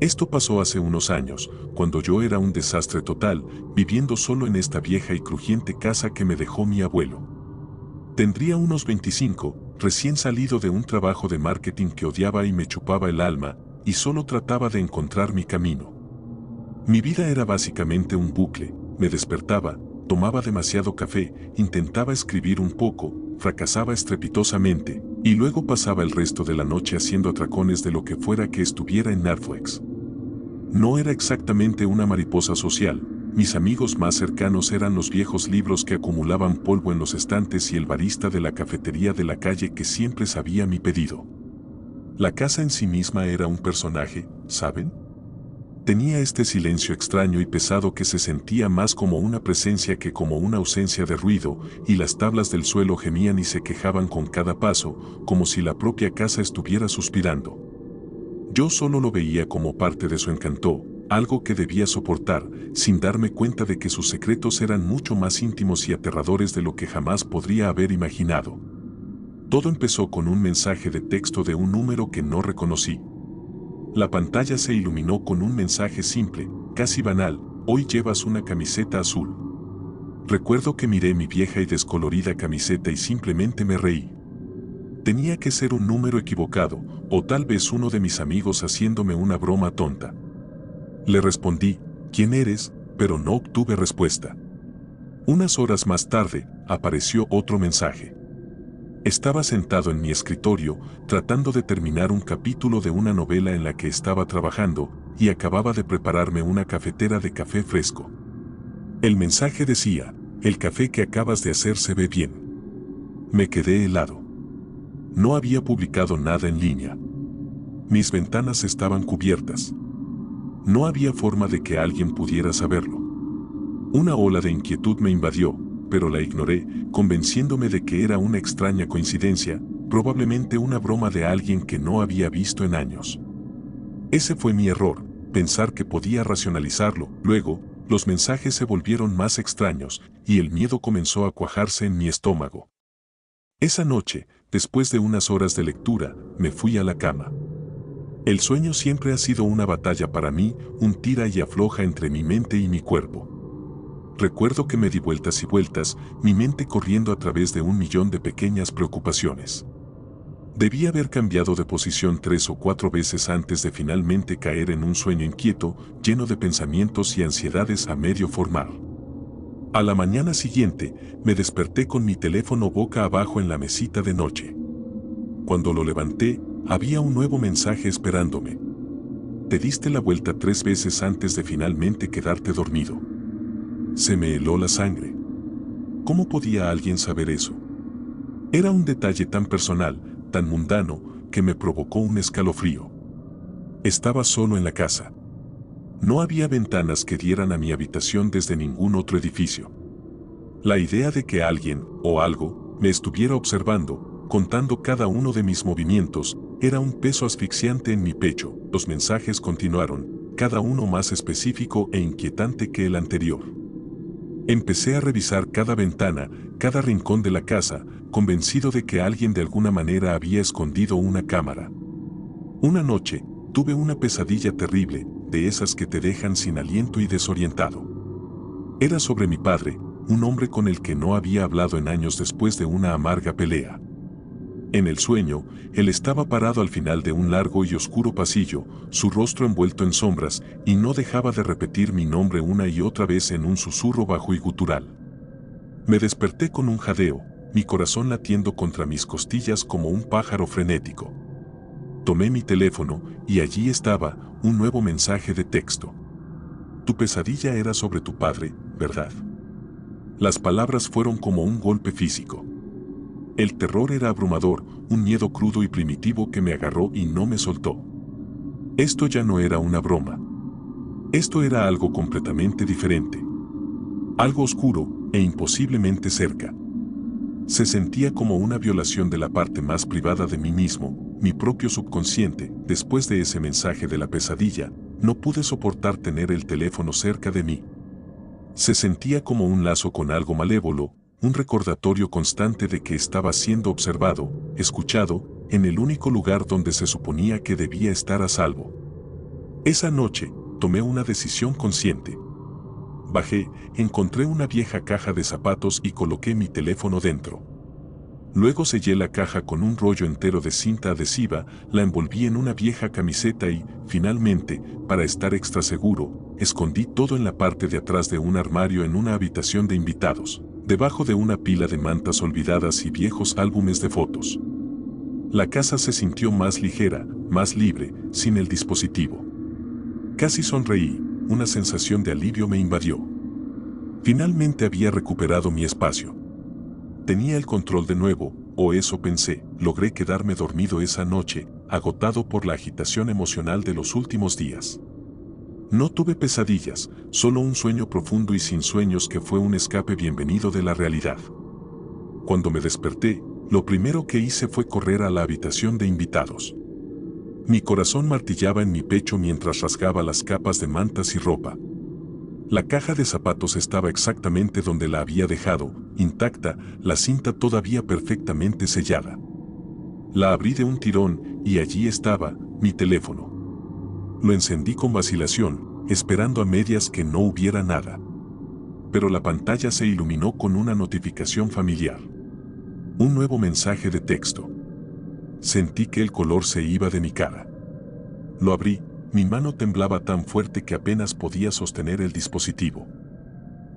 Esto pasó hace unos años, cuando yo era un desastre total, viviendo solo en esta vieja y crujiente casa que me dejó mi abuelo. Tendría unos 25, recién salido de un trabajo de marketing que odiaba y me chupaba el alma, y solo trataba de encontrar mi camino. Mi vida era básicamente un bucle, me despertaba, tomaba demasiado café, intentaba escribir un poco, fracasaba estrepitosamente, y luego pasaba el resto de la noche haciendo atracones de lo que fuera que estuviera en Netflix. No era exactamente una mariposa social, mis amigos más cercanos eran los viejos libros que acumulaban polvo en los estantes y el barista de la cafetería de la calle que siempre sabía mi pedido. La casa en sí misma era un personaje, ¿saben? Tenía este silencio extraño y pesado que se sentía más como una presencia que como una ausencia de ruido, y las tablas del suelo gemían y se quejaban con cada paso, como si la propia casa estuviera suspirando. Yo solo lo veía como parte de su encanto, algo que debía soportar, sin darme cuenta de que sus secretos eran mucho más íntimos y aterradores de lo que jamás podría haber imaginado. Todo empezó con un mensaje de texto de un número que no reconocí. La pantalla se iluminó con un mensaje simple, casi banal: hoy llevas una camiseta azul. Recuerdo que miré mi vieja y descolorida camiseta y simplemente me reí. Tenía que ser un número equivocado, o tal vez uno de mis amigos haciéndome una broma tonta. Le respondí, ¿quién eres?, pero no obtuve respuesta. Unas horas más tarde, apareció otro mensaje. Estaba sentado en mi escritorio, tratando de terminar un capítulo de una novela en la que estaba trabajando, y acababa de prepararme una cafetera de café fresco. El mensaje decía, el café que acabas de hacer se ve bien. Me quedé helado. No había publicado nada en línea. Mis ventanas estaban cubiertas. No había forma de que alguien pudiera saberlo. Una ola de inquietud me invadió, pero la ignoré, convenciéndome de que era una extraña coincidencia, probablemente una broma de alguien que no había visto en años. Ese fue mi error, pensar que podía racionalizarlo. Luego, los mensajes se volvieron más extraños, y el miedo comenzó a cuajarse en mi estómago. Esa noche, después de unas horas de lectura, me fui a la cama. El sueño siempre ha sido una batalla para mí, un tira y afloja entre mi mente y mi cuerpo. Recuerdo que me di vueltas y vueltas, mi mente corriendo a través de 1.000.000 de pequeñas preocupaciones. Debí haber cambiado de posición 3 o 4 veces antes de finalmente caer en un sueño inquieto, lleno de pensamientos y ansiedades a medio formar. A la mañana siguiente, me desperté con mi teléfono boca abajo en la mesita de noche. Cuando lo levanté, había un nuevo mensaje esperándome. Te diste la vuelta 3 veces antes de finalmente quedarte dormido. Se me heló la sangre. ¿Cómo podía alguien saber eso? Era un detalle tan personal, tan mundano, que me provocó un escalofrío. Estaba solo en la casa. No había ventanas que dieran a mi habitación desde ningún otro edificio. La idea de que alguien, o algo, me estuviera observando, contando cada uno de mis movimientos, era un peso asfixiante en mi pecho. Los mensajes continuaron, cada uno más específico e inquietante que el anterior. Empecé a revisar cada ventana, cada rincón de la casa, convencido de que alguien de alguna manera había escondido una cámara. Una noche, tuve una pesadilla terrible, de esas que te dejan sin aliento y desorientado. Era sobre mi padre, un hombre con el que no había hablado en años después de una amarga pelea. En el sueño, él estaba parado al final de un largo y oscuro pasillo, su rostro envuelto en sombras, y no dejaba de repetir mi nombre una y otra vez en un susurro bajo y gutural. Me desperté con un jadeo, mi corazón latiendo contra mis costillas como un pájaro frenético. Tomé mi teléfono, y allí estaba, un nuevo mensaje de texto. Tu pesadilla era sobre tu padre, ¿verdad? Las palabras fueron como un golpe físico. El terror era abrumador, un miedo crudo y primitivo que me agarró y no me soltó. Esto ya no era una broma. Esto era algo completamente diferente. Algo oscuro e imposiblemente cerca. Se sentía como una violación de la parte más privada de mí mismo, mi propio subconsciente. Después de ese mensaje de la pesadilla, no pude soportar tener el teléfono cerca de mí. Se sentía como un lazo con algo malévolo, un recordatorio constante de que estaba siendo observado, escuchado, en el único lugar donde se suponía que debía estar a salvo. Esa noche, tomé una decisión consciente. Bajé, encontré una vieja caja de zapatos y coloqué mi teléfono dentro. Luego sellé la caja con un rollo entero de cinta adhesiva, la envolví en una vieja camiseta y, finalmente, para estar extra seguro, escondí todo en la parte de atrás de un armario en una habitación de invitados, debajo de una pila de mantas olvidadas y viejos álbumes de fotos. La casa se sintió más ligera, más libre, sin el dispositivo. Casi sonreí, una sensación de alivio me invadió. Finalmente había recuperado mi espacio. Tenía el control de nuevo, o eso pensé. Logré quedarme dormido esa noche, agotado por la agitación emocional de los últimos días. No tuve pesadillas, solo un sueño profundo y sin sueños que fue un escape bienvenido de la realidad. Cuando me desperté, lo primero que hice fue correr a la habitación de invitados. Mi corazón martillaba en mi pecho mientras rasgaba las capas de mantas y ropa. La caja de zapatos estaba exactamente donde la había dejado, intacta, la cinta todavía perfectamente sellada. La abrí de un tirón y allí estaba, mi teléfono. Lo encendí con vacilación, esperando a medias que no hubiera nada. Pero la pantalla se iluminó con una notificación familiar. Un nuevo mensaje de texto. Sentí que el color se iba de mi cara. Lo abrí. Mi mano temblaba tan fuerte que apenas podía sostener el dispositivo.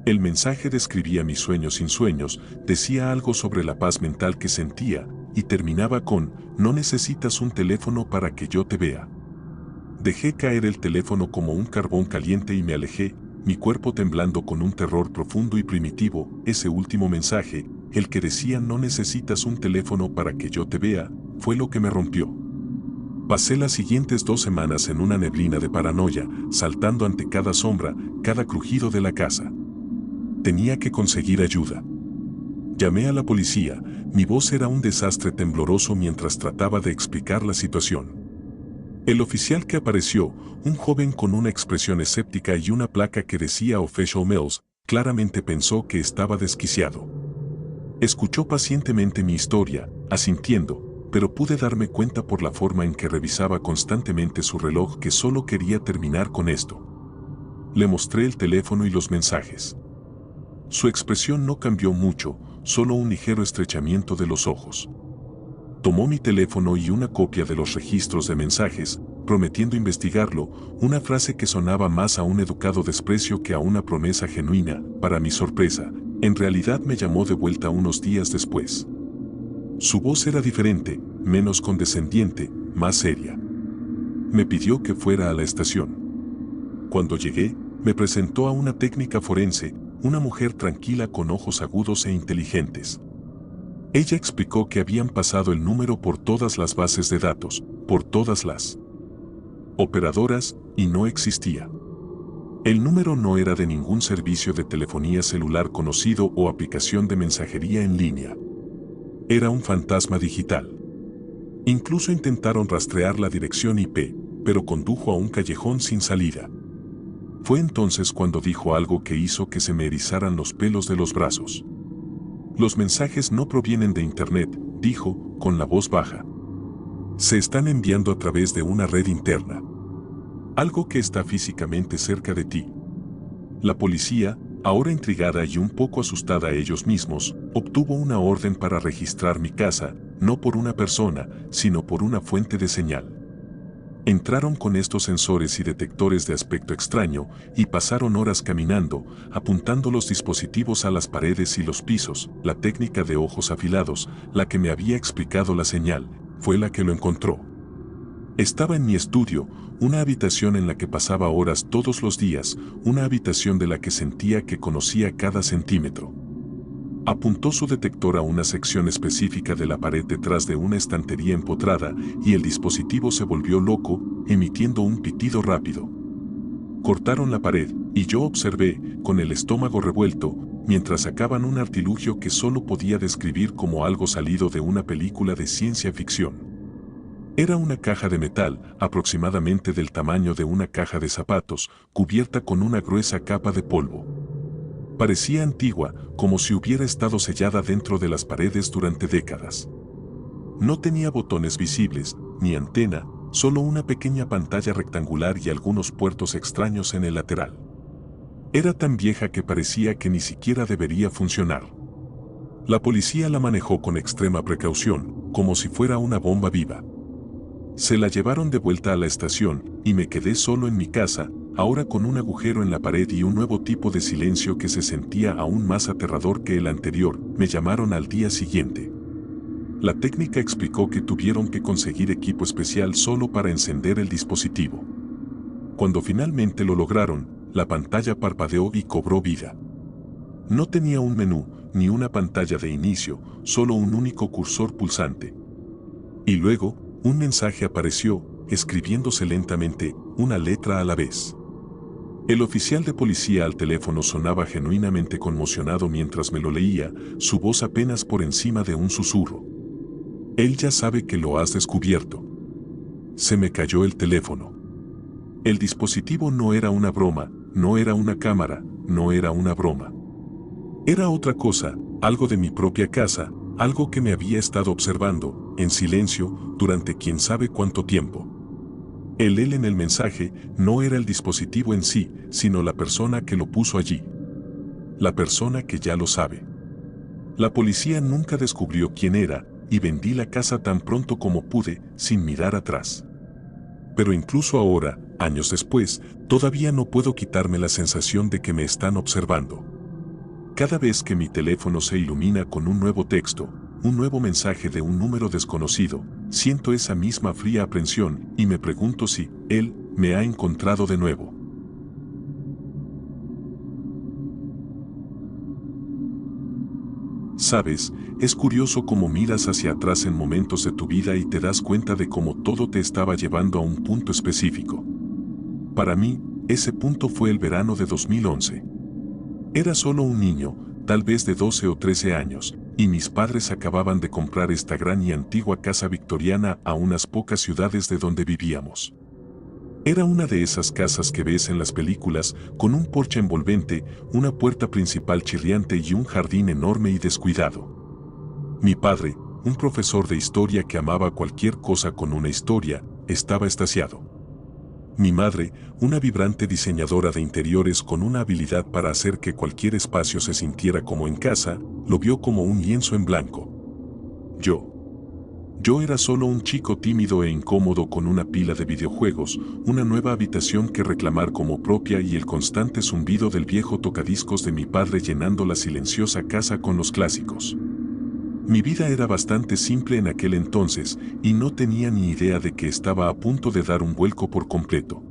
El mensaje describía mis sueños sin sueños, decía algo sobre la paz mental que sentía, y terminaba con: no necesitas un teléfono para que yo te vea. Dejé caer el teléfono como un carbón caliente y me alejé, mi cuerpo temblando con un terror profundo y primitivo. Ese último mensaje, el que decía no necesitas un teléfono para que yo te vea, fue lo que me rompió. Pasé las siguientes 2 semanas en una neblina de paranoia, saltando ante cada sombra, cada crujido de la casa. Tenía que conseguir ayuda. Llamé a la policía, mi voz era un desastre tembloroso mientras trataba de explicar la situación. El oficial que apareció, un joven con una expresión escéptica y una placa que decía Official Mills, claramente pensó que estaba desquiciado. Escuchó pacientemente mi historia, asintiendo, pero pude darme cuenta por la forma en que revisaba constantemente su reloj que solo quería terminar con esto. Le mostré el teléfono y los mensajes. Su expresión no cambió mucho, solo un ligero estrechamiento de los ojos. Tomó mi teléfono y una copia de los registros de mensajes, prometiendo investigarlo, una frase que sonaba más a un educado desprecio que a una promesa genuina. Para mi sorpresa, en realidad me llamó de vuelta unos días después. Su voz era diferente, menos condescendiente, más seria. Me pidió que fuera a la estación. Cuando llegué, me presentó a una técnica forense, una mujer tranquila con ojos agudos e inteligentes. Ella explicó que habían pasado el número por todas las bases de datos, por todas las operadoras, y no existía. El número no era de ningún servicio de telefonía celular conocido o aplicación de mensajería en línea. Era un fantasma digital. Incluso intentaron rastrear la dirección IP, pero condujo a un callejón sin salida. Fue entonces cuando dijo algo que hizo que se me erizaran los pelos de los brazos. Los mensajes no provienen de Internet, dijo, con la voz baja. Se están enviando a través de una red interna. Algo que está físicamente cerca de ti. La policía, ahora intrigada y un poco asustada ellos mismos, obtuvo una orden para registrar mi casa, no por una persona, sino por una fuente de señal. Entraron con estos sensores y detectores de aspecto extraño y pasaron horas caminando, apuntando los dispositivos a las paredes y los pisos. La técnica de ojos afilados, la que me había explicado la señal, fue la que lo encontró. Estaba en mi estudio, una habitación en la que pasaba horas todos los días, una habitación de la que sentía que conocía cada centímetro. Apuntó su detector a una sección específica de la pared detrás de una estantería empotrada y el dispositivo se volvió loco, emitiendo un pitido rápido. Cortaron la pared y yo observé, con el estómago revuelto, mientras sacaban un artilugio que solo podía describir como algo salido de una película de ciencia ficción. Era una caja de metal, aproximadamente del tamaño de una caja de zapatos, cubierta con una gruesa capa de polvo. Parecía antigua, como si hubiera estado sellada dentro de las paredes durante décadas. No tenía botones visibles, ni antena, Solo una pequeña pantalla rectangular y algunos puertos extraños en el lateral. Era tan vieja que parecía que ni siquiera debería funcionar. La policía la manejó con extrema precaución, como si fuera una bomba viva. Se la llevaron de vuelta a la estación y me quedé solo en mi casa, ahora con un agujero en la pared y un nuevo tipo de silencio que se sentía aún más aterrador que el anterior. Me llamaron al día siguiente. La técnica explicó que tuvieron que conseguir equipo especial solo para encender el dispositivo. Cuando finalmente lo lograron, la pantalla parpadeó y cobró vida. No tenía un menú, ni una pantalla de inicio, solo un único cursor pulsante. Y luego, un mensaje apareció, escribiéndose lentamente, una letra a la vez. El oficial de policía al teléfono sonaba genuinamente conmocionado mientras me lo leía, su voz apenas por encima de un susurro. Él ya sabe que lo has descubierto. Se me cayó el teléfono. El dispositivo no era una broma, no era una cámara, no era una broma. Era otra cosa, algo de mi propia casa, algo que me había estado observando, en silencio, durante quién sabe cuánto tiempo. El él en el mensaje no era el dispositivo en sí, sino la persona que lo puso allí. La persona que ya lo sabe. La policía nunca descubrió quién era, y vendí la casa tan pronto como pude, sin mirar atrás. Pero incluso ahora, años después, todavía no puedo quitarme la sensación de que me están observando. Cada vez que mi teléfono se ilumina con un nuevo texto, un nuevo mensaje de un número desconocido, siento esa misma fría aprensión y me pregunto si él me ha encontrado de nuevo. Sabes, es curioso cómo miras hacia atrás en momentos de tu vida y te das cuenta de cómo todo te estaba llevando a un punto específico. Para mí, ese punto fue el verano de 2011. Era solo un niño, tal vez de 12 o 13 años, y mis padres acababan de comprar esta gran y antigua casa victoriana a unas pocas ciudades de donde vivíamos. Era una de esas casas que ves en las películas, con un porche envolvente, una puerta principal chirriante y un jardín enorme y descuidado. Mi padre, un profesor de historia que amaba cualquier cosa con una historia, estaba extasiado. Mi madre, una vibrante diseñadora de interiores con una habilidad para hacer que cualquier espacio se sintiera como en casa, lo vio como un lienzo en blanco. Yo era solo un chico tímido e incómodo con una pila de videojuegos, una nueva habitación que reclamar como propia y el constante zumbido del viejo tocadiscos de mi padre llenando la silenciosa casa con los clásicos. Mi vida era bastante simple en aquel entonces y no tenía ni idea de que estaba a punto de dar un vuelco por completo.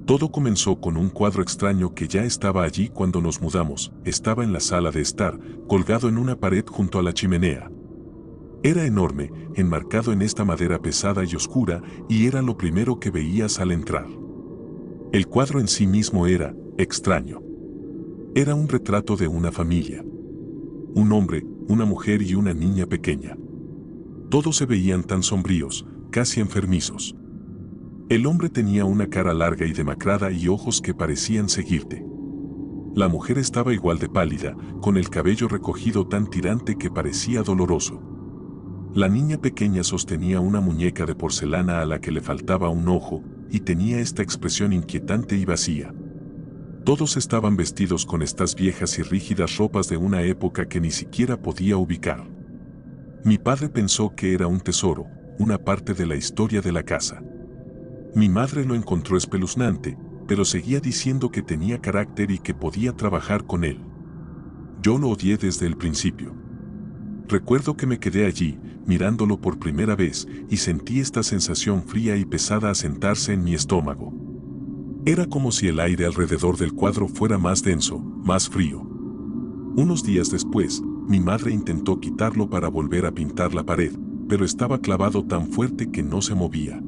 Todo comenzó con un cuadro extraño que ya estaba allí cuando nos mudamos, estaba en la sala de estar, colgado en una pared junto a la chimenea. Era enorme, enmarcado en esta madera pesada y oscura, y era lo primero que veías al entrar. El cuadro en sí mismo era extraño. Era un retrato de una familia. Un hombre, una mujer y una niña pequeña. Todos se veían tan sombríos, casi enfermizos. El hombre tenía una cara larga y demacrada y ojos que parecían seguirte. La mujer estaba igual de pálida, con el cabello recogido tan tirante que parecía doloroso. La niña pequeña sostenía una muñeca de porcelana a la que le faltaba un ojo, y tenía esta expresión inquietante y vacía. Todos estaban vestidos con estas viejas y rígidas ropas de una época que ni siquiera podía ubicar. Mi padre pensó que era un tesoro, una parte de la historia de la casa. Mi madre lo encontró espeluznante, pero seguía diciendo que tenía carácter y que podía trabajar con él. Yo lo odié desde el principio. Recuerdo que me quedé allí, mirándolo por primera vez, y sentí esta sensación fría y pesada asentarse en mi estómago. Era como si el aire alrededor del cuadro fuera más denso, más frío. Unos días después, mi madre intentó quitarlo para volver a pintar la pared, pero estaba clavado tan fuerte que no se movía.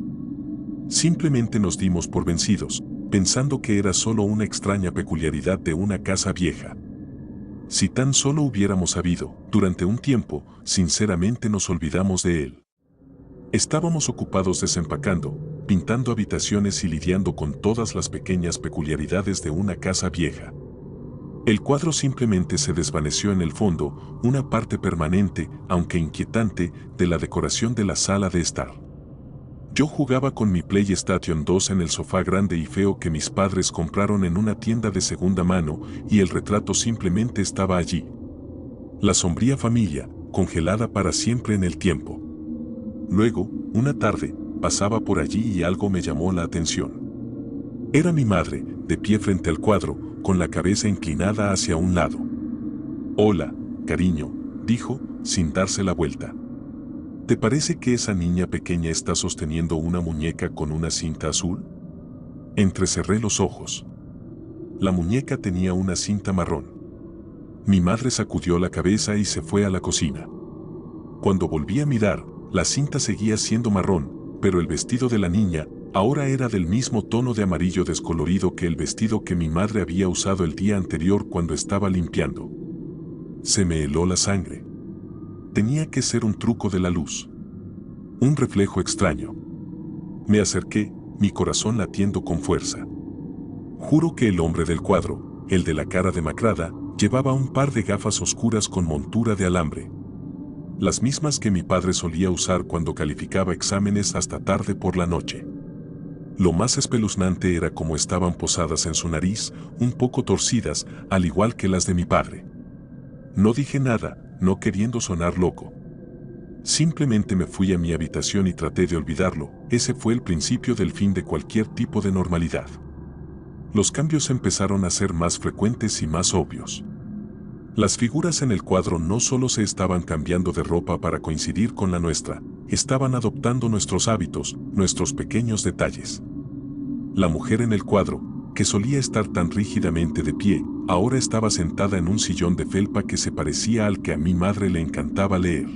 Simplemente nos dimos por vencidos, pensando que era solo una extraña peculiaridad de una casa vieja. Si tan solo hubiéramos sabido, durante un tiempo, sinceramente nos olvidamos de él. Estábamos ocupados desempacando, pintando habitaciones y lidiando con todas las pequeñas peculiaridades de una casa vieja. El cuadro simplemente se desvaneció en el fondo, una parte permanente, aunque inquietante, de la decoración de la sala de estar. Yo jugaba con mi PlayStation 2 en el sofá grande y feo que mis padres compraron en una tienda de segunda mano, y el retrato simplemente estaba allí. La sombría familia, congelada para siempre en el tiempo. Luego, una tarde, pasaba por allí y algo me llamó la atención. Era mi madre, de pie frente al cuadro, con la cabeza inclinada hacia un lado. «Hola, cariño», dijo, sin darse la vuelta. ¿Te parece que esa niña pequeña está sosteniendo una muñeca con una cinta azul? Entrecerré los ojos. La muñeca tenía una cinta marrón. Mi madre sacudió la cabeza y se fue a la cocina. Cuando volví a mirar, la cinta seguía siendo marrón, pero el vestido de la niña ahora era del mismo tono de amarillo descolorido que el vestido que mi madre había usado el día anterior cuando estaba limpiando. Se me heló la sangre. Tenía que ser un truco de la luz. Un reflejo extraño. Me acerqué, mi corazón latiendo con fuerza. Juro que el hombre del cuadro, el de la cara demacrada, llevaba un par de gafas oscuras con montura de alambre. Las mismas que mi padre solía usar cuando calificaba exámenes hasta tarde por la noche. Lo más espeluznante era cómo estaban posadas en su nariz, un poco torcidas, al igual que las de mi padre. No dije nada, no queriendo sonar loco. Simplemente me fui a mi habitación y traté de olvidarlo. Ese fue el principio del fin de cualquier tipo de normalidad. Los cambios empezaron a ser más frecuentes y más obvios. Las figuras en el cuadro no solo se estaban cambiando de ropa para coincidir con la nuestra, estaban adoptando nuestros hábitos, nuestros pequeños detalles. La mujer en el cuadro, que solía estar tan rígidamente de pie, ahora estaba sentada en un sillón de felpa que se parecía al que a mi madre le encantaba leer.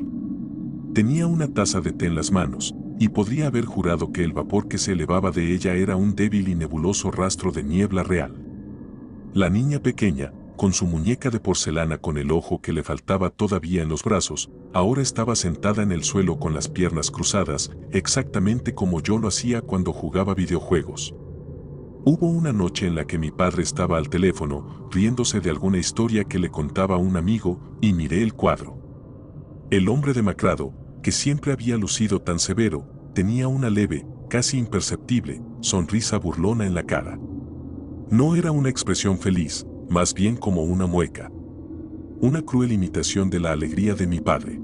Tenía una taza de té en las manos, y podría haber jurado que el vapor que se elevaba de ella era un débil y nebuloso rastro de niebla real. La niña pequeña, con su muñeca de porcelana con el ojo que le faltaba todavía en los brazos, ahora estaba sentada en el suelo con las piernas cruzadas, exactamente como yo lo hacía cuando jugaba videojuegos. Hubo una noche en la que mi padre estaba al teléfono, riéndose de alguna historia que le contaba un amigo, y miré el cuadro. El hombre demacrado, que siempre había lucido tan severo, tenía una leve, casi imperceptible, sonrisa burlona en la cara. No era una expresión feliz, más bien como una mueca. Una cruel imitación de la alegría de mi padre.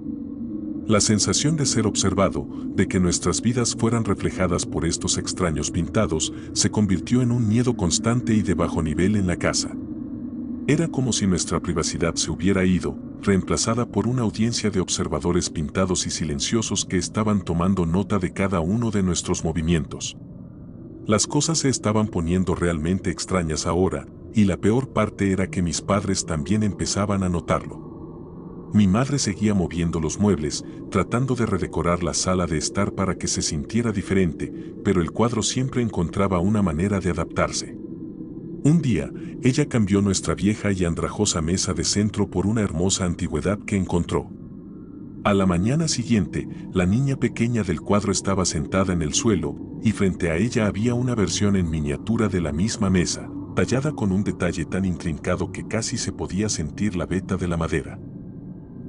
La sensación de ser observado, de que nuestras vidas fueran reflejadas por estos extraños pintados, se convirtió en un miedo constante y de bajo nivel en la casa. Era como si nuestra privacidad se hubiera ido, reemplazada por una audiencia de observadores pintados y silenciosos que estaban tomando nota de cada uno de nuestros movimientos. Las cosas se estaban poniendo realmente extrañas ahora, y la peor parte era que mis padres también empezaban a notarlo. Mi madre seguía moviendo los muebles, tratando de redecorar la sala de estar para que se sintiera diferente, pero el cuadro siempre encontraba una manera de adaptarse. Un día, ella cambió nuestra vieja y andrajosa mesa de centro por una hermosa antigüedad que encontró. A la mañana siguiente, la niña pequeña del cuadro estaba sentada en el suelo, y frente a ella había una versión en miniatura de la misma mesa, tallada con un detalle tan intrincado que casi se podía sentir la veta de la madera.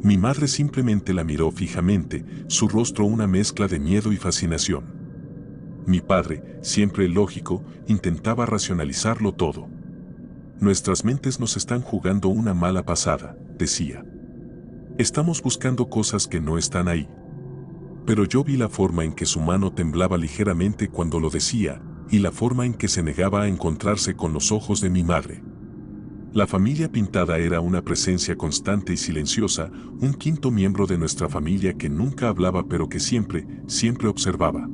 Mi madre simplemente la miró fijamente, su rostro una mezcla de miedo y fascinación. Mi padre, siempre lógico, intentaba racionalizarlo todo. Nuestras mentes nos están jugando una mala pasada, decía. Estamos buscando cosas que no están ahí. Pero yo vi la forma en que su mano temblaba ligeramente cuando lo decía, y la forma en que se negaba a encontrarse con los ojos de mi madre. La familia pintada era una presencia constante y silenciosa, un quinto miembro de nuestra familia que nunca hablaba pero que siempre observaba.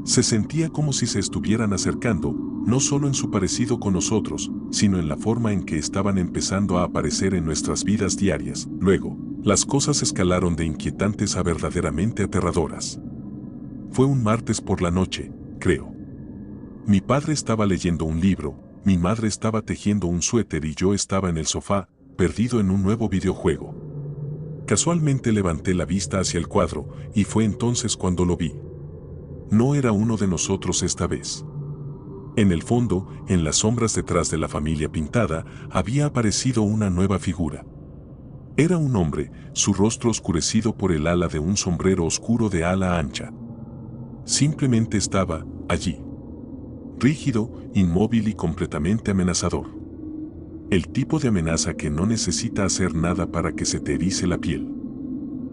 Se sentía como si se estuvieran acercando, no solo en su parecido con nosotros, sino en la forma en que estaban empezando a aparecer en nuestras vidas diarias. Luego, las cosas escalaron de inquietantes a verdaderamente aterradoras. Fue un martes por la noche, creo. Mi padre estaba leyendo un libro, mi madre estaba tejiendo un suéter y yo estaba en el sofá, perdido en un nuevo videojuego. Casualmente levanté la vista hacia el cuadro, y fue entonces cuando lo vi. No era uno de nosotros esta vez. En el fondo, en las sombras detrás de la familia pintada, había aparecido una nueva figura. Era un hombre, su rostro oscurecido por el ala de un sombrero oscuro de ala ancha. Simplemente estaba allí. Rígido, inmóvil y completamente amenazador. El tipo de amenaza que no necesita hacer nada para que se te erice la piel.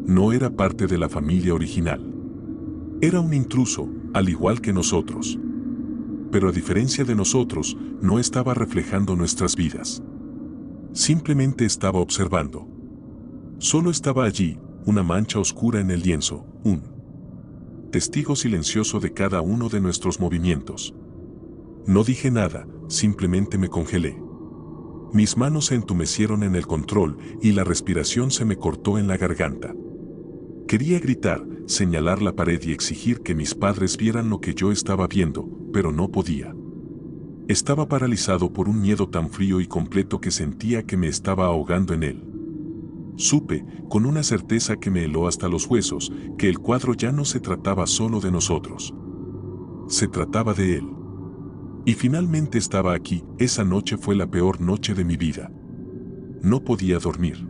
No era parte de la familia original. Era un intruso, al igual que nosotros. Pero a diferencia de nosotros, no estaba reflejando nuestras vidas. Simplemente estaba observando. Solo estaba allí, una mancha oscura en el lienzo, un testigo silencioso de cada uno de nuestros movimientos. No dije nada, simplemente me congelé. Mis manos se entumecieron en el control y la respiración se me cortó en la garganta. Quería gritar, señalar la pared y exigir que mis padres vieran lo que yo estaba viendo, pero no podía. Estaba paralizado por un miedo tan frío y completo que sentía que me estaba ahogando en él. Supe, con una certeza que me heló hasta los huesos, que el cuadro ya no se trataba solo de nosotros. Se trataba de él. Y finalmente estaba aquí. Esa noche fue la peor noche de mi vida. No podía dormir.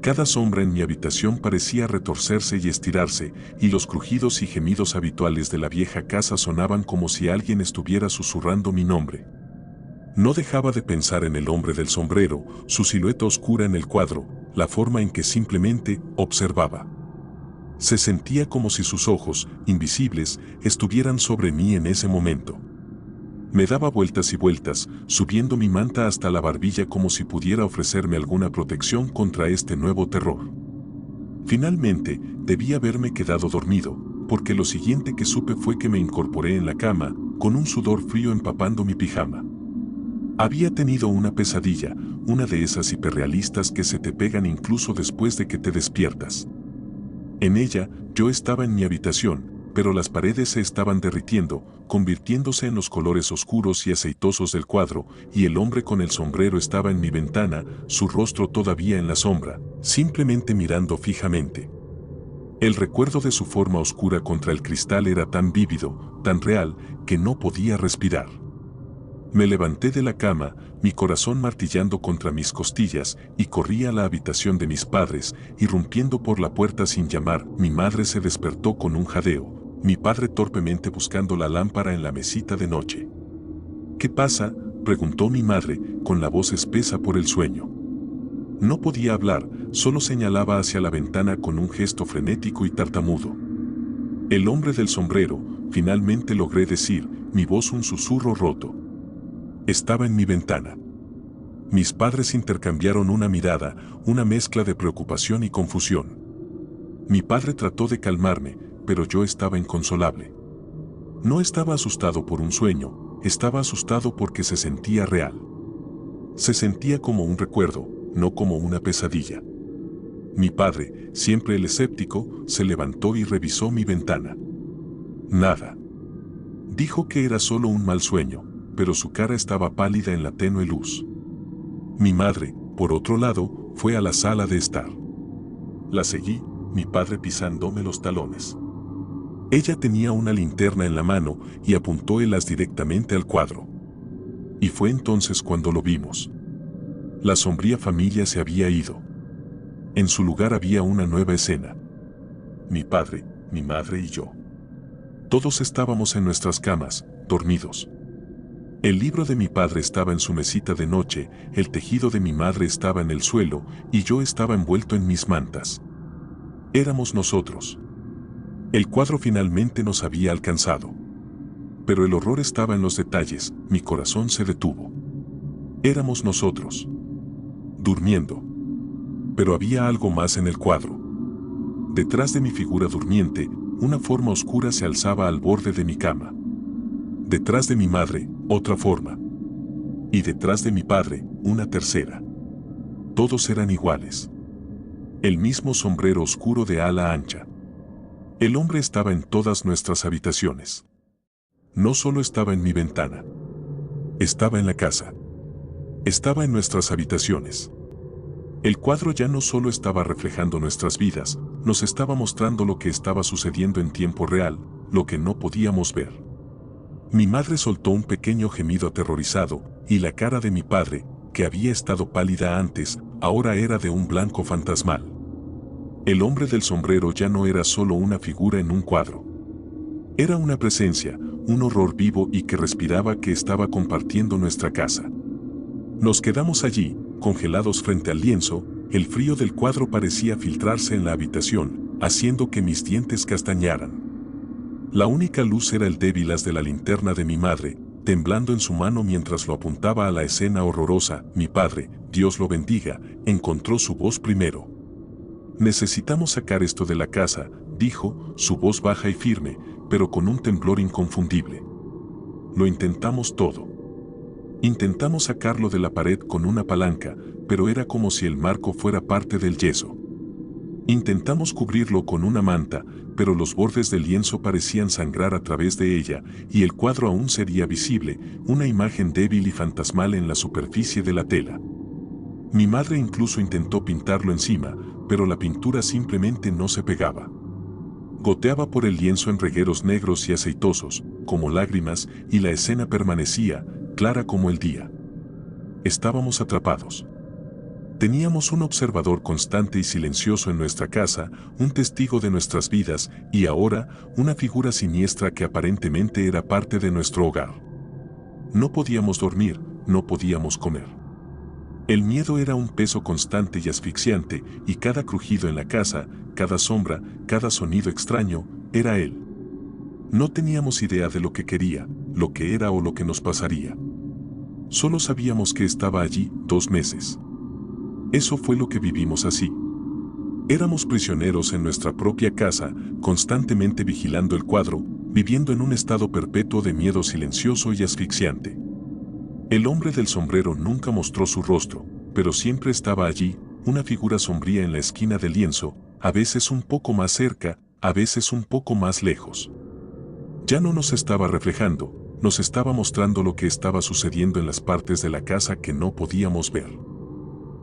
Cada sombra en mi habitación parecía retorcerse y estirarse, y los crujidos y gemidos habituales de la vieja casa sonaban como si alguien estuviera susurrando mi nombre. No dejaba de pensar en el hombre del sombrero, su silueta oscura en el cuadro, la forma en que simplemente observaba. Se sentía como si sus ojos, invisibles, estuvieran sobre mí en ese momento. Me daba vueltas y vueltas, subiendo mi manta hasta la barbilla como si pudiera ofrecerme alguna protección contra este nuevo terror. Finalmente, debí haberme quedado dormido, porque lo siguiente que supe fue que me incorporé en la cama, con un sudor frío empapando mi pijama. Había tenido una pesadilla, una de esas hiperrealistas que se te pegan incluso después de que te despiertas. En ella, yo estaba en mi habitación, pero las paredes se estaban derritiendo, convirtiéndose en los colores oscuros y aceitosos del cuadro, y el hombre con el sombrero estaba en mi ventana, su rostro todavía en la sombra, simplemente mirando fijamente. El recuerdo de su forma oscura contra el cristal era tan vívido, tan real, que no podía respirar. Me levanté de la cama, mi corazón martillando contra mis costillas, y corrí a la habitación de mis padres, irrumpiendo por la puerta sin llamar. Mi madre se despertó con un jadeo, mi padre torpemente buscando la lámpara en la mesita de noche. ¿Qué pasa?, preguntó mi madre, con la voz espesa por el sueño. No podía hablar, solo señalaba hacia la ventana con un gesto frenético y tartamudo. El hombre del sombrero, finalmente logré decir, mi voz un susurro roto. Estaba en mi ventana. Mis padres intercambiaron una mirada, una mezcla de preocupación y confusión. Mi padre trató de calmarme, pero yo estaba inconsolable. No estaba asustado por un sueño, estaba asustado porque se sentía real. Se sentía como un recuerdo, no como una pesadilla. Mi padre, siempre el escéptico, se levantó y revisó mi ventana. Nada. Dijo que era solo un mal sueño, pero su cara estaba pálida en la tenue luz. Mi madre, por otro lado, fue a la sala de estar. La seguí, mi padre pisándome los talones. Ella tenía una linterna en la mano y apuntó el haz directamente al cuadro. Y fue entonces cuando lo vimos. La sombría familia se había ido. En su lugar había una nueva escena. Mi padre, mi madre y yo. Todos estábamos en nuestras camas, dormidos. El libro de mi padre estaba en su mesita de noche, el tejido de mi madre estaba en el suelo y yo estaba envuelto en mis mantas. Éramos nosotros. El cuadro finalmente nos había alcanzado. Pero el horror estaba en los detalles, mi corazón se detuvo. Éramos nosotros. Durmiendo. Pero había algo más en el cuadro. Detrás de mi figura durmiente, una forma oscura se alzaba al borde de mi cama. Detrás de mi madre, otra forma. Y detrás de mi padre, una tercera. Todos eran iguales. El mismo sombrero oscuro de ala ancha. El hombre estaba en todas nuestras habitaciones. No solo estaba en mi ventana. Estaba en la casa. Estaba en nuestras habitaciones. El cuadro ya no solo estaba reflejando nuestras vidas, nos estaba mostrando lo que estaba sucediendo en tiempo real, lo que no podíamos ver. Mi madre soltó un pequeño gemido aterrorizado, y la cara de mi padre, que había estado pálida antes, ahora era de un blanco fantasmal. El hombre del sombrero ya no era solo una figura en un cuadro. Era una presencia, un horror vivo y que respiraba que estaba compartiendo nuestra casa. Nos quedamos allí, congelados frente al lienzo, el frío del cuadro parecía filtrarse en la habitación, haciendo que mis dientes castañaran. La única luz era el débil haz de la linterna de mi madre, temblando en su mano mientras lo apuntaba a la escena horrorosa. Mi padre, Dios lo bendiga, encontró su voz primero. Necesitamos sacar esto de la casa, dijo, su voz baja y firme, pero con un temblor inconfundible. Lo intentamos todo. Intentamos sacarlo de la pared con una palanca, pero era como si el marco fuera parte del yeso. Intentamos cubrirlo con una manta, pero los bordes del lienzo parecían sangrar a través de ella, y el cuadro aún sería visible, una imagen débil y fantasmal en la superficie de la tela. Mi madre incluso intentó pintarlo encima, pero la pintura simplemente no se pegaba. Goteaba por el lienzo en regueros negros y aceitosos, como lágrimas, y la escena permanecía, clara como el día. Estábamos atrapados. Teníamos un observador constante y silencioso en nuestra casa, un testigo de nuestras vidas, y ahora, una figura siniestra que aparentemente era parte de nuestro hogar. No podíamos dormir, no podíamos comer. El miedo era un peso constante y asfixiante, y cada crujido en la casa, cada sombra, cada sonido extraño, era él. No teníamos idea de lo que quería, lo que era o lo que nos pasaría. Solo sabíamos que estaba allí 2 meses. Eso fue lo que vivimos así. Éramos prisioneros en nuestra propia casa, constantemente vigilando el cuadro, viviendo en un estado perpetuo de miedo silencioso y asfixiante. El hombre del sombrero nunca mostró su rostro, pero siempre estaba allí, una figura sombría en la esquina del lienzo, a veces un poco más cerca, a veces un poco más lejos. Ya no nos estaba reflejando, nos estaba mostrando lo que estaba sucediendo en las partes de la casa que no podíamos ver.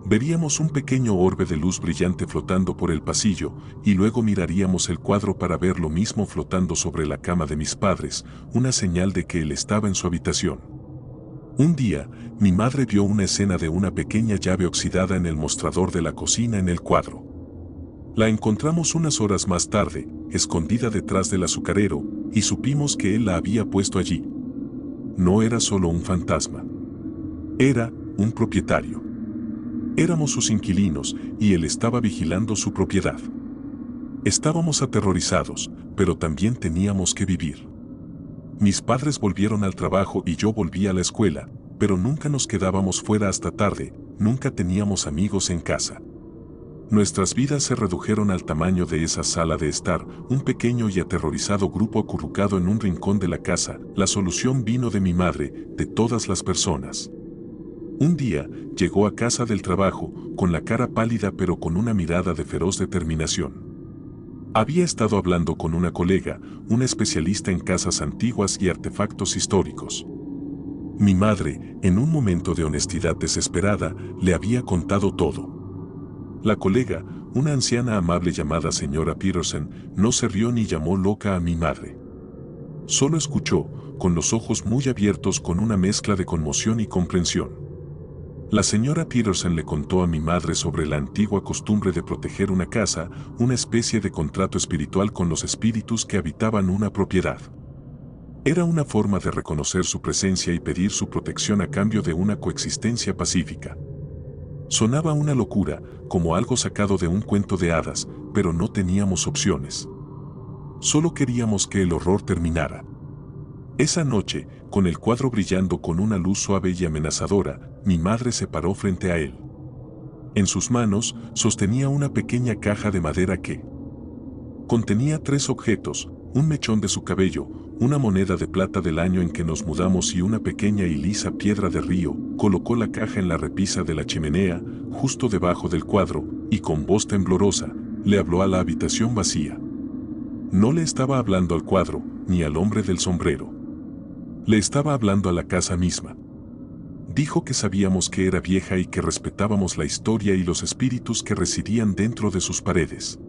Veríamos un pequeño orbe de luz brillante flotando por el pasillo, y luego miraríamos el cuadro para ver lo mismo flotando sobre la cama de mis padres, una señal de que él estaba en su habitación. Un día, mi madre vio una escena de una pequeña llave oxidada en el mostrador de la cocina en el cuadro. La encontramos unas horas más tarde, escondida detrás del azucarero, y supimos que él la había puesto allí. No era solo un fantasma. Era un propietario. Éramos sus inquilinos, y él estaba vigilando su propiedad. Estábamos aterrorizados, pero también teníamos que vivir. Mis padres volvieron al trabajo y yo volví a la escuela, pero nunca nos quedábamos fuera hasta tarde, nunca teníamos amigos en casa. Nuestras vidas se redujeron al tamaño de esa sala de estar, un pequeño y aterrorizado grupo acurrucado en un rincón de la casa. La solución vino de mi madre, de todas las personas. Un día, llegó a casa del trabajo, con la cara pálida pero con una mirada de feroz determinación. Había estado hablando con una colega, una especialista en casas antiguas y artefactos históricos. Mi madre, en un momento de honestidad desesperada, le había contado todo. La colega, una anciana amable llamada señora Peterson, no se rió ni llamó loca a mi madre. Solo escuchó, con los ojos muy abiertos con una mezcla de conmoción y comprensión. La señora Peterson le contó a mi madre sobre la antigua costumbre de proteger una casa, una especie de contrato espiritual con los espíritus que habitaban una propiedad. Era una forma de reconocer su presencia y pedir su protección a cambio de una coexistencia pacífica. Sonaba una locura, como algo sacado de un cuento de hadas, pero no teníamos opciones. Solo queríamos que el horror terminara. Esa noche, con el cuadro brillando con una luz suave y amenazadora, mi madre se paró frente a él. En sus manos, sostenía una pequeña caja de madera que contenía 3 objetos, un mechón de su cabello, una moneda de plata del año en que nos mudamos y una pequeña y lisa piedra de río. Colocó la caja en la repisa de la chimenea, justo debajo del cuadro, y con voz temblorosa, le habló a la habitación vacía. No le estaba hablando al cuadro, ni al hombre del sombrero. Le estaba hablando a la casa misma. Dijo que sabíamos que era vieja y que respetábamos la historia y los espíritus que residían dentro de sus paredes.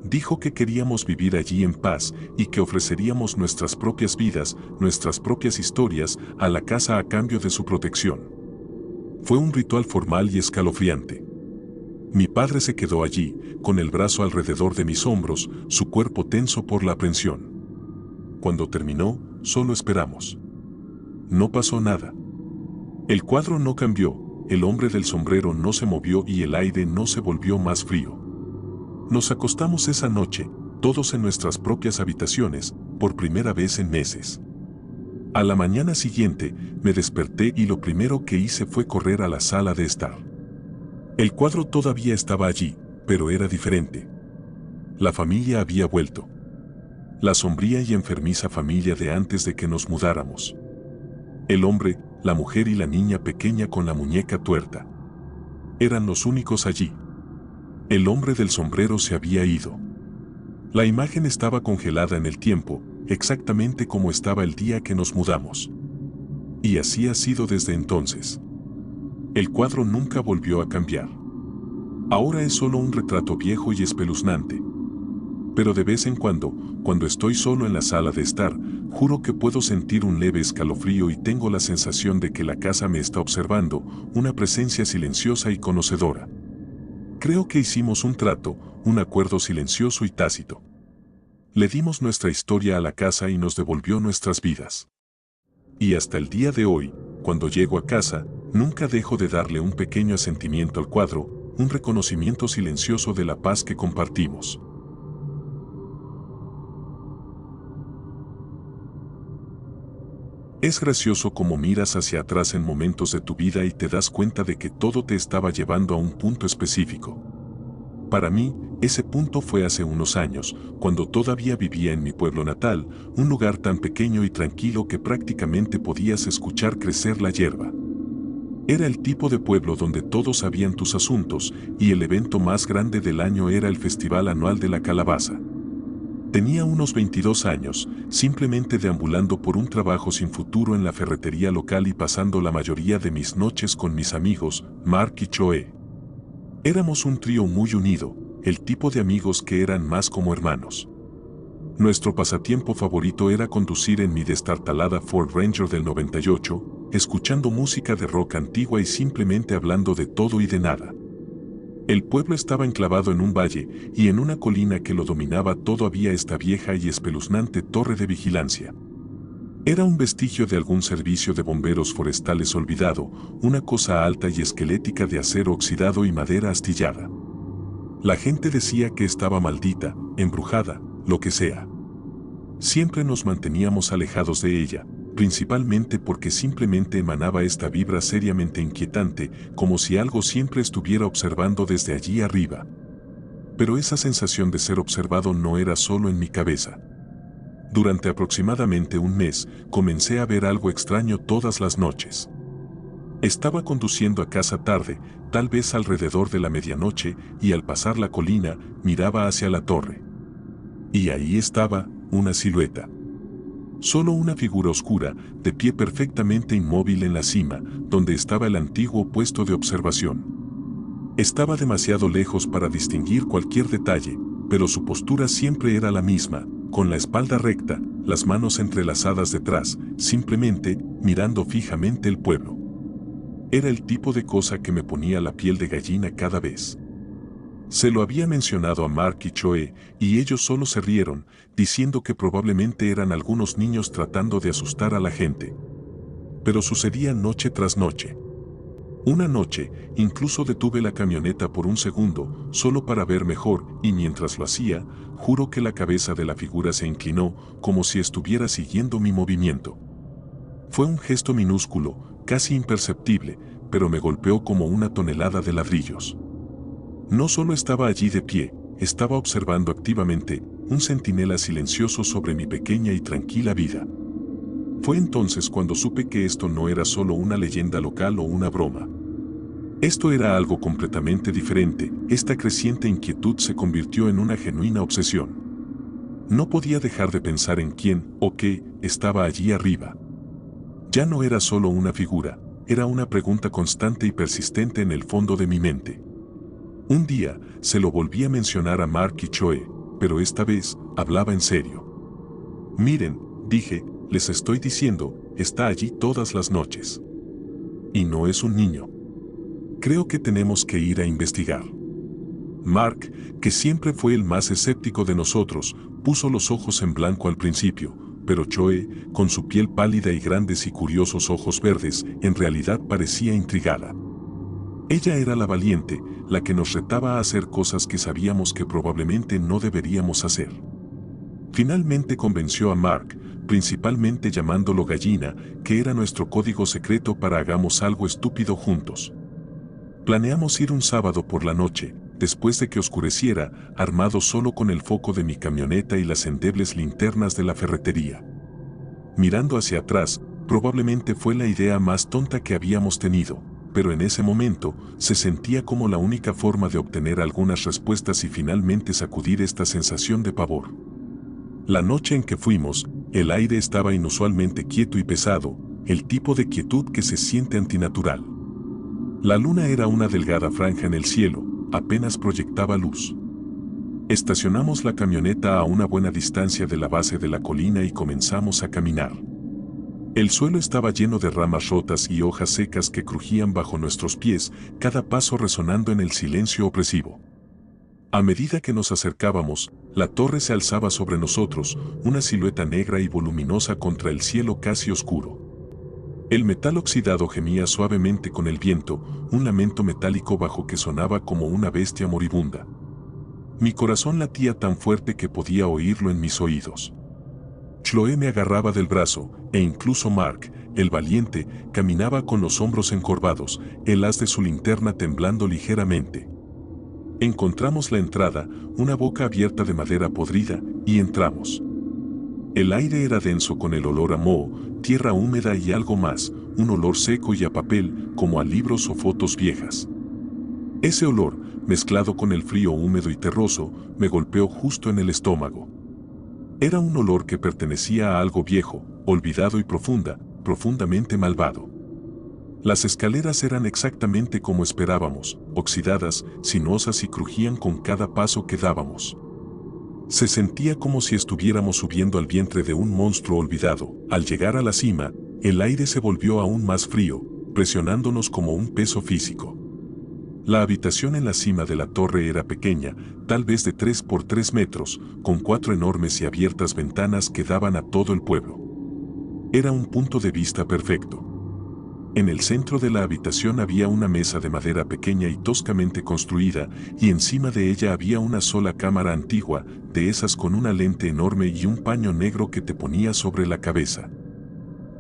Dijo que queríamos vivir allí en paz y que ofreceríamos nuestras propias vidas, nuestras propias historias, a la casa a cambio de su protección. Fue un ritual formal y escalofriante. Mi padre se quedó allí, con el brazo alrededor de mis hombros, su cuerpo tenso por la aprensión. Cuando terminó, solo esperamos. No pasó nada. El cuadro no cambió, el hombre del sombrero no se movió y el aire no se volvió más frío. Nos acostamos esa noche, todos en nuestras propias habitaciones, por primera vez en meses. A la mañana siguiente, me desperté y lo primero que hice fue correr a la sala de estar. El cuadro todavía estaba allí, pero era diferente. La familia había vuelto. La sombría y enfermiza familia de antes de que nos mudáramos. El hombre, la mujer y la niña pequeña con la muñeca tuerta. Eran los únicos allí. El hombre del sombrero se había ido. La imagen estaba congelada en el tiempo, exactamente como estaba el día que nos mudamos. Y así ha sido desde entonces. El cuadro nunca volvió a cambiar. Ahora es solo un retrato viejo y espeluznante. Pero de vez en cuando estoy solo en la sala de estar, juro que puedo sentir un leve escalofrío y tengo la sensación de que la casa me está observando, una presencia silenciosa y conocedora. Creo que hicimos un trato, un acuerdo silencioso y tácito. Le dimos nuestra historia a la casa y nos devolvió nuestras vidas. Y hasta el día de hoy, cuando llego a casa, nunca dejo de darle un pequeño asentimiento al cuadro, un reconocimiento silencioso de la paz que compartimos. Es gracioso cómo miras hacia atrás en momentos de tu vida y te das cuenta de que todo te estaba llevando a un punto específico. Para mí, ese punto fue hace unos años, cuando todavía vivía en mi pueblo natal, un lugar tan pequeño y tranquilo que prácticamente podías escuchar crecer la hierba. Era el tipo de pueblo donde todos sabían tus asuntos, y el evento más grande del año era el festival anual de la calabaza. Tenía unos 22 años, simplemente deambulando por un trabajo sin futuro en la ferretería local y pasando la mayoría de mis noches con mis amigos, Mark y Choe. Éramos un trío muy unido, el tipo de amigos que eran más como hermanos. Nuestro pasatiempo favorito era conducir en mi destartalada Ford Ranger del 98, escuchando música de rock antigua y simplemente hablando de todo y de nada. El pueblo estaba enclavado en un valle, y en una colina que lo dominaba todo había esta vieja y espeluznante torre de vigilancia. Era un vestigio de algún servicio de bomberos forestales olvidado, una cosa alta y esquelética de acero oxidado y madera astillada. La gente decía que estaba maldita, embrujada, lo que sea. Siempre nos manteníamos alejados de ella, principalmente porque simplemente emanaba esta vibra seriamente inquietante, como si algo siempre estuviera observando desde allí arriba. Pero esa sensación de ser observado no era solo en mi cabeza. Durante aproximadamente un mes, comencé a ver algo extraño todas las noches. Estaba conduciendo a casa tarde, tal vez alrededor de la medianoche, y al pasar la colina, miraba hacia la torre. Y ahí estaba, una silueta. Solo una figura oscura, de pie perfectamente inmóvil en la cima, donde estaba el antiguo puesto de observación. Estaba demasiado lejos para distinguir cualquier detalle, pero su postura siempre era la misma, con la espalda recta, las manos entrelazadas detrás, simplemente mirando fijamente el pueblo. Era el tipo de cosa que me ponía la piel de gallina cada vez. Se lo había mencionado a Mark y Choe, y ellos solo se rieron, diciendo que probablemente eran algunos niños tratando de asustar a la gente. Pero sucedía noche tras noche. Una noche, incluso detuve la camioneta por un segundo, solo para ver mejor, y mientras lo hacía, juro que la cabeza de la figura se inclinó, como si estuviera siguiendo mi movimiento. Fue un gesto minúsculo, casi imperceptible, pero me golpeó como una tonelada de ladrillos. No solo estaba allí de pie, estaba observando activamente, un centinela silencioso sobre mi pequeña y tranquila vida. Fue entonces cuando supe que esto no era solo una leyenda local o una broma. Esto era algo completamente diferente, esta creciente inquietud se convirtió en una genuina obsesión. No podía dejar de pensar en quién o qué estaba allí arriba. Ya no era solo una figura, era una pregunta constante y persistente en el fondo de mi mente. Un día, se lo volví a mencionar a Mark y Choe, pero esta vez, hablaba en serio. Miren, dije, les estoy diciendo, está allí todas las noches. Y no es un niño. Creo que tenemos que ir a investigar. Mark, que siempre fue el más escéptico de nosotros, puso los ojos en blanco al principio, pero Choe, con su piel pálida y grandes y curiosos ojos verdes, en realidad parecía intrigada. Ella era la valiente, la que nos retaba a hacer cosas que sabíamos que probablemente no deberíamos hacer. Finalmente convenció a Mark, principalmente llamándolo gallina, que era nuestro código secreto para hagamos algo estúpido juntos. Planeamos ir un sábado por la noche, después de que oscureciera, armado solo con el foco de mi camioneta y las endebles linternas de la ferretería. Mirando hacia atrás, probablemente fue la idea más tonta que habíamos tenido, pero en ese momento se sentía como la única forma de obtener algunas respuestas y finalmente sacudir esta sensación de pavor. La noche en que fuimos, el aire estaba inusualmente quieto y pesado, el tipo de quietud que se siente antinatural. La luna era una delgada franja en el cielo, apenas proyectaba luz. Estacionamos la camioneta a una buena distancia de la base de la colina y comenzamos a caminar. El suelo estaba lleno de ramas rotas y hojas secas que crujían bajo nuestros pies, cada paso resonando en el silencio opresivo. A medida que nos acercábamos, la torre se alzaba sobre nosotros, una silueta negra y voluminosa contra el cielo casi oscuro. El metal oxidado gemía suavemente con el viento, un lamento metálico bajo que sonaba como una bestia moribunda. Mi corazón latía tan fuerte que podía oírlo en mis oídos. Chloe me agarraba del brazo, e incluso Mark, el valiente, caminaba con los hombros encorvados, el haz de su linterna temblando ligeramente. Encontramos la entrada, una boca abierta de madera podrida, y entramos. El aire era denso con el olor a moho, tierra húmeda y algo más, un olor seco y a papel, como a libros o fotos viejas. Ese olor, mezclado con el frío húmedo y terroso, me golpeó justo en el estómago. Era un olor que pertenecía a algo viejo, olvidado y profundamente malvado. Las escaleras eran exactamente como esperábamos, oxidadas, sinuosas y crujían con cada paso que dábamos. Se sentía como si estuviéramos subiendo al vientre de un monstruo olvidado. Al llegar a la cima, el aire se volvió aún más frío, presionándonos como un peso físico. La habitación en la cima de la torre era pequeña, tal vez de 3 por 3 metros, con 4 enormes y abiertas ventanas que daban a todo el pueblo. Era un punto de vista perfecto. En el centro de la habitación había una mesa de madera pequeña y toscamente construida, y encima de ella había una sola cámara antigua, de esas con una lente enorme y un paño negro que te ponía sobre la cabeza.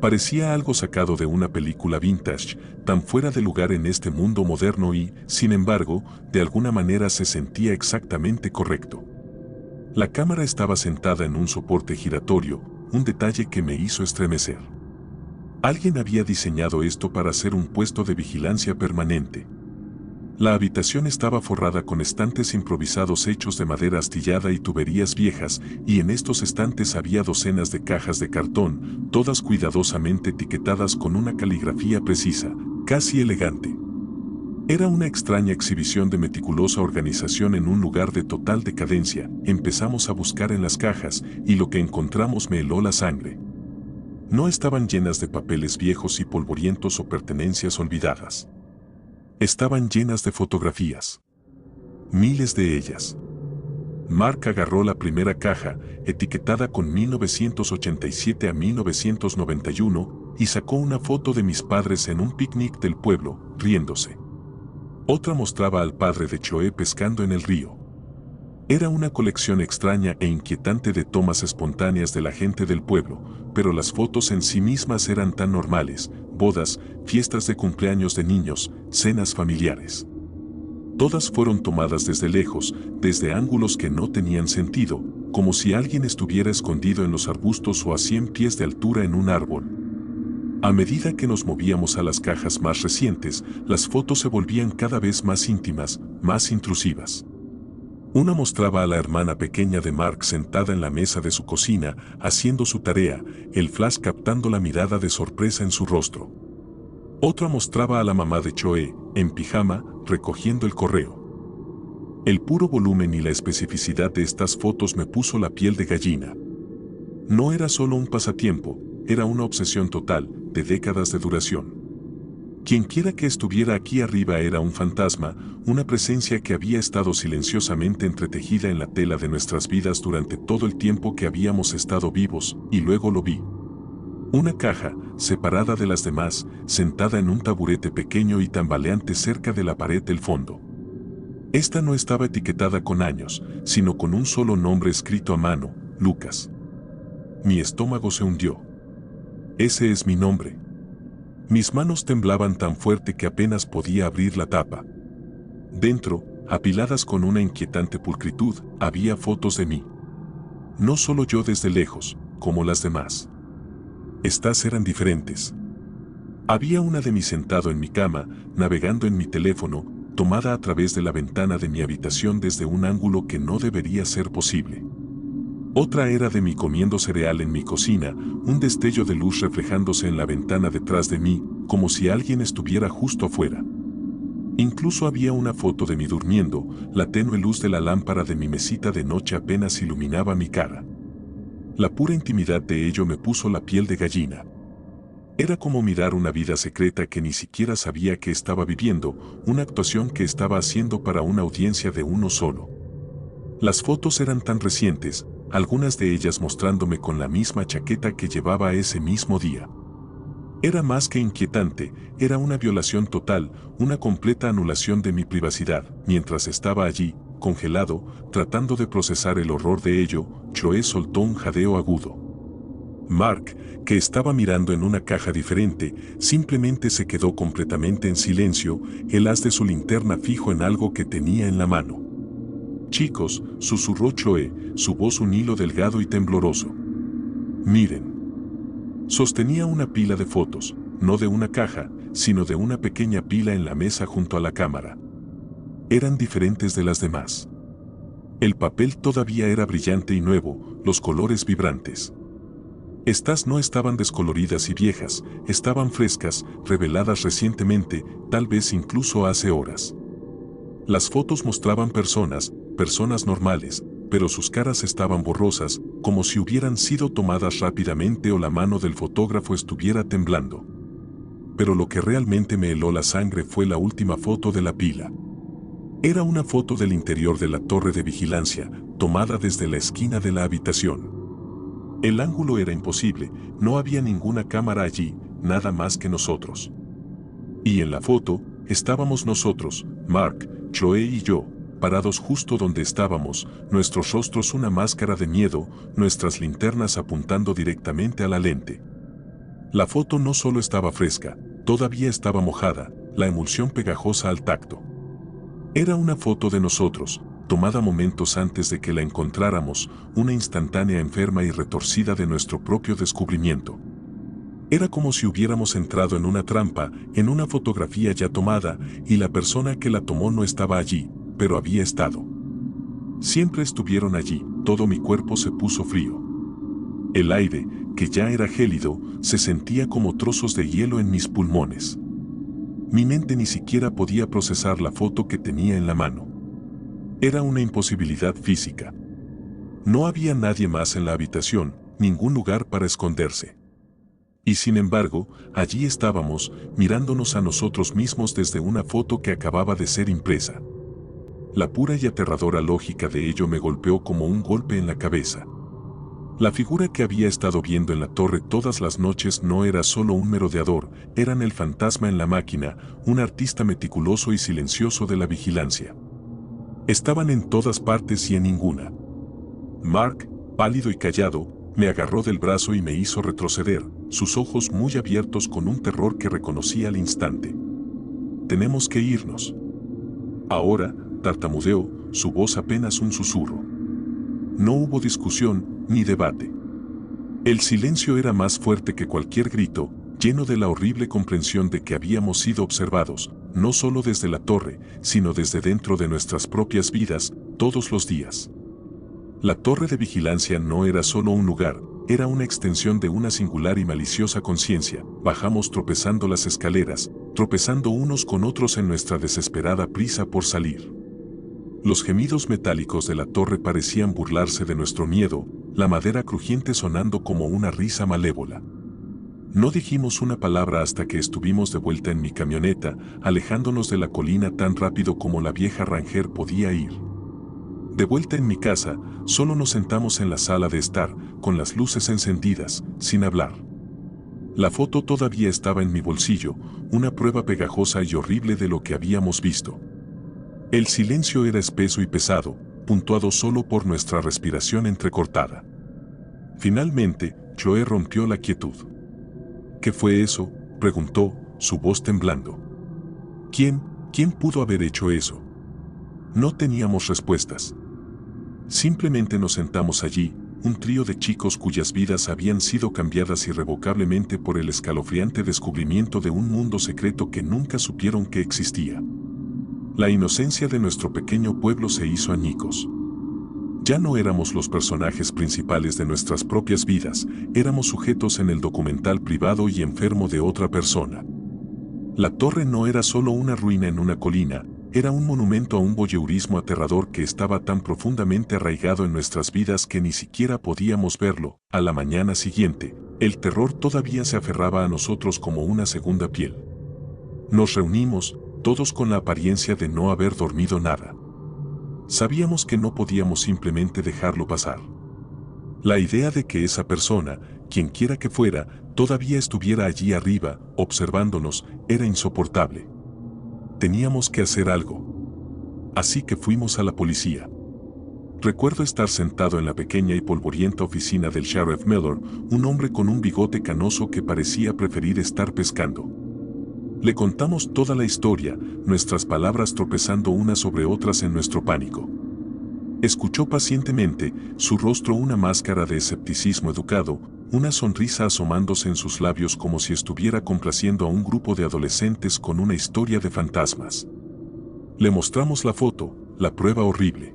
Parecía algo sacado de una película vintage, tan fuera de lugar en este mundo moderno y, sin embargo, de alguna manera se sentía exactamente correcto. La cámara estaba sentada en un soporte giratorio, un detalle que me hizo estremecer. Alguien había diseñado esto para ser un puesto de vigilancia permanente. La habitación estaba forrada con estantes improvisados hechos de madera astillada y tuberías viejas, y en estos estantes había docenas de cajas de cartón, todas cuidadosamente etiquetadas con una caligrafía precisa, casi elegante. Era una extraña exhibición de meticulosa organización en un lugar de total decadencia. Empezamos a buscar en las cajas, y lo que encontramos me heló la sangre. No estaban llenas de papeles viejos y polvorientos o pertenencias olvidadas. Estaban llenas de fotografías. Miles de ellas. Mark agarró la primera caja, etiquetada con 1987 a 1991, y sacó una foto de mis padres en un picnic del pueblo, riéndose. Otra mostraba al padre de Choe pescando en el río. Era una colección extraña e inquietante de tomas espontáneas de la gente del pueblo, pero las fotos en sí mismas eran tan normales: bodas, fiestas de cumpleaños de niños, cenas familiares. Todas fueron tomadas desde lejos, desde ángulos que no tenían sentido, como si alguien estuviera escondido en los arbustos o a 100 pies de altura en un árbol. A medida que nos movíamos a las cajas más recientes, las fotos se volvían cada vez más íntimas, más intrusivas. Una mostraba a la hermana pequeña de Mark sentada en la mesa de su cocina, haciendo su tarea, el flash captando la mirada de sorpresa en su rostro. Otra mostraba a la mamá de Choe, en pijama, recogiendo el correo. El puro volumen y la especificidad de estas fotos me puso la piel de gallina. No era solo un pasatiempo, era una obsesión total, de décadas de duración. Quienquiera que estuviera aquí arriba era un fantasma, una presencia que había estado silenciosamente entretejida en la tela de nuestras vidas durante todo el tiempo que habíamos estado vivos, y luego lo vi. Una caja, separada de las demás, sentada en un taburete pequeño y tambaleante cerca de la pared del fondo. Esta no estaba etiquetada con años, sino con un solo nombre escrito a mano, Lucas. Mi estómago se hundió. Ese es mi nombre. Mis manos temblaban tan fuerte que apenas podía abrir la tapa. Dentro, apiladas con una inquietante pulcritud, había fotos de mí. No solo yo desde lejos, como las demás. Estas eran diferentes. Había una de mí sentado en mi cama, navegando en mi teléfono, tomada a través de la ventana de mi habitación desde un ángulo que no debería ser posible. Otra era de mí comiendo cereal en mi cocina, un destello de luz reflejándose en la ventana detrás de mí, como si alguien estuviera justo afuera. Incluso había una foto de mí durmiendo, la tenue luz de la lámpara de mi mesita de noche apenas iluminaba mi cara. La pura intimidad de ello me puso la piel de gallina. Era como mirar una vida secreta que ni siquiera sabía que estaba viviendo, una actuación que estaba haciendo para una audiencia de uno solo. Las fotos eran tan recientes, algunas de ellas mostrándome con la misma chaqueta que llevaba ese mismo día. Era más que inquietante, era una violación total, una completa anulación de mi privacidad. Mientras estaba allí, congelado, tratando de procesar el horror de ello, Chloe soltó un jadeo agudo. Mark, que estaba mirando en una caja diferente, simplemente se quedó completamente en silencio, el haz de su linterna fijo en algo que tenía en la mano. Chicos, susurró Chloe, su voz un hilo delgado y tembloroso. Miren. Sostenía una pila de fotos, no de una caja, sino de una pequeña pila en la mesa junto a la cámara. Eran diferentes de las demás. El papel todavía era brillante y nuevo, los colores vibrantes. Estas no estaban descoloridas y viejas, estaban frescas, reveladas recientemente, tal vez incluso hace horas. Las fotos mostraban personas normales, pero sus caras estaban borrosas, como si hubieran sido tomadas rápidamente o la mano del fotógrafo estuviera temblando. Pero lo que realmente me heló la sangre fue la última foto de la pila. Era una foto del interior de la torre de vigilancia, tomada desde la esquina de la habitación. El ángulo era imposible, no había ninguna cámara allí, nada más que nosotros. Y en la foto, estábamos nosotros, Mark, Chloe y yo, parados justo donde estábamos, nuestros rostros una máscara de miedo, nuestras linternas apuntando directamente a la lente. La foto no solo estaba fresca, todavía estaba mojada, la emulsión pegajosa al tacto. Era una foto de nosotros, tomada momentos antes de que la encontráramos, una instantánea enferma y retorcida de nuestro propio descubrimiento. Era como si hubiéramos entrado en una trampa, en una fotografía ya tomada, y la persona que la tomó no estaba allí, pero había estado. Siempre estuvieron allí, todo mi cuerpo se puso frío. El aire, que ya era gélido, se sentía como trozos de hielo en mis pulmones. Mi mente ni siquiera podía procesar la foto que tenía en la mano. Era una imposibilidad física. No había nadie más en la habitación, ningún lugar para esconderse. Y sin embargo, allí estábamos, mirándonos a nosotros mismos desde una foto que acababa de ser impresa. La pura y aterradora lógica de ello me golpeó como un golpe en la cabeza. La figura que había estado viendo en la torre todas las noches no era solo un merodeador, eran el fantasma en la máquina, un artista meticuloso y silencioso de la vigilancia. Estaban en todas partes y en ninguna. Mark, pálido y callado, me agarró del brazo y me hizo retroceder, sus ojos muy abiertos con un terror que reconocí al instante. Tenemos que irnos. Ahora, tartamudeó, su voz apenas un susurro. No hubo discusión, ni debate. El silencio era más fuerte que cualquier grito, lleno de la horrible comprensión de que habíamos sido observados, no solo desde la torre, sino desde dentro de nuestras propias vidas, todos los días. La torre de vigilancia no era solo un lugar, era una extensión de una singular y maliciosa conciencia. Bajamos tropezando las escaleras, tropezando unos con otros en nuestra desesperada prisa por salir. Los gemidos metálicos de la torre parecían burlarse de nuestro miedo, la madera crujiente sonando como una risa malévola. No dijimos una palabra hasta que estuvimos de vuelta en mi camioneta, alejándonos de la colina tan rápido como la vieja Ranger podía ir. De vuelta en mi casa, solo nos sentamos en la sala de estar, con las luces encendidas, sin hablar. La foto todavía estaba en mi bolsillo, una prueba pegajosa y horrible de lo que habíamos visto. El silencio era espeso y pesado, puntuado solo por nuestra respiración entrecortada. Finalmente, Joe rompió la quietud. ¿Qué fue eso?, preguntó, su voz temblando. ¿Quién pudo haber hecho eso? No teníamos respuestas. Simplemente nos sentamos allí, un trío de chicos cuyas vidas habían sido cambiadas irrevocablemente por el escalofriante descubrimiento de un mundo secreto que nunca supieron que existía. La inocencia de nuestro pequeño pueblo se hizo añicos. Ya no éramos los personajes principales de nuestras propias vidas, éramos sujetos en el documental privado y enfermo de otra persona. La torre no era solo una ruina en una colina, era un monumento a un voyeurismo aterrador que estaba tan profundamente arraigado en nuestras vidas que ni siquiera podíamos verlo. A la mañana siguiente, el terror todavía se aferraba a nosotros como una segunda piel. Nos reunimos, todos con la apariencia de no haber dormido nada. Sabíamos que no podíamos simplemente dejarlo pasar. La idea de que esa persona, quien quiera que fuera, todavía estuviera allí arriba, observándonos, era insoportable. Teníamos que hacer algo. Así que fuimos a la policía. Recuerdo estar sentado en la pequeña y polvorienta oficina del Sheriff Miller, un hombre con un bigote canoso que parecía preferir estar pescando. Le contamos toda la historia, nuestras palabras tropezando unas sobre otras en nuestro pánico. Escuchó pacientemente, su rostro una máscara de escepticismo educado, una sonrisa asomándose en sus labios como si estuviera complaciendo a un grupo de adolescentes con una historia de fantasmas. Le mostramos la foto, la prueba horrible.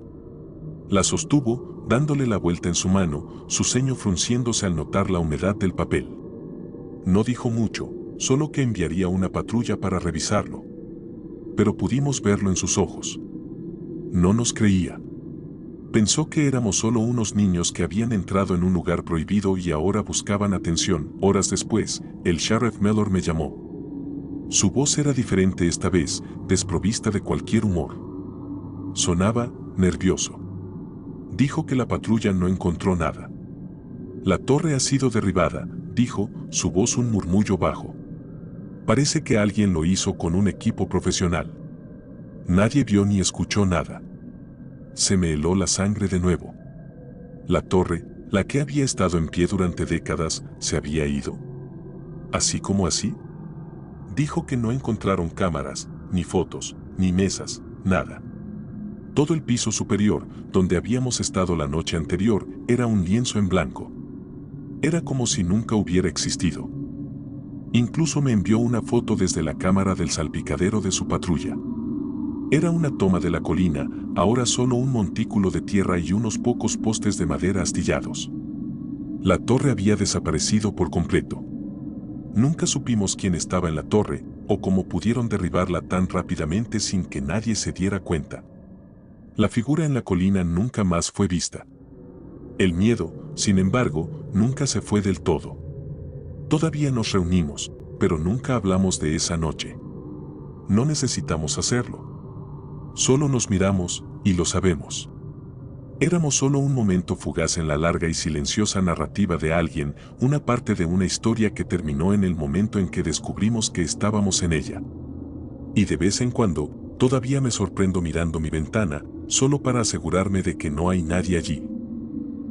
La sostuvo, dándole la vuelta en su mano, su ceño frunciéndose al notar la humedad del papel. No dijo mucho, solo que enviaría una patrulla para revisarlo. Pero pudimos verlo en sus ojos. No nos creía. Pensó que éramos solo unos niños que habían entrado en un lugar prohibido y ahora buscaban atención. Horas después, el Sheriff Miller me llamó. Su voz era diferente esta vez, desprovista de cualquier humor. Sonaba nervioso. Dijo que la patrulla no encontró nada. La torre ha sido derribada, dijo, su voz un murmullo bajo. Parece que alguien lo hizo con un equipo profesional. Nadie vio ni escuchó nada. Se me heló la sangre de nuevo. La torre, la que había estado en pie durante décadas, se había ido. ¿Así como así? Dijo que no encontraron cámaras, ni fotos, ni mesas, nada. Todo el piso superior, donde habíamos estado la noche anterior, era un lienzo en blanco. Era como si nunca hubiera existido. Incluso me envió una foto desde la cámara del salpicadero de su patrulla. Era una toma de la colina, ahora solo un montículo de tierra y unos pocos postes de madera astillados. La torre había desaparecido por completo. Nunca supimos quién estaba en la torre, o cómo pudieron derribarla tan rápidamente sin que nadie se diera cuenta. La figura en la colina nunca más fue vista. El miedo, sin embargo, nunca se fue del todo. Todavía nos reunimos, pero nunca hablamos de esa noche. No necesitamos hacerlo. Solo nos miramos, y lo sabemos. Éramos solo un momento fugaz en la larga y silenciosa narrativa de alguien, una parte de una historia que terminó en el momento en que descubrimos que estábamos en ella. Y de vez en cuando, todavía me sorprendo mirando mi ventana, solo para asegurarme de que no hay nadie allí.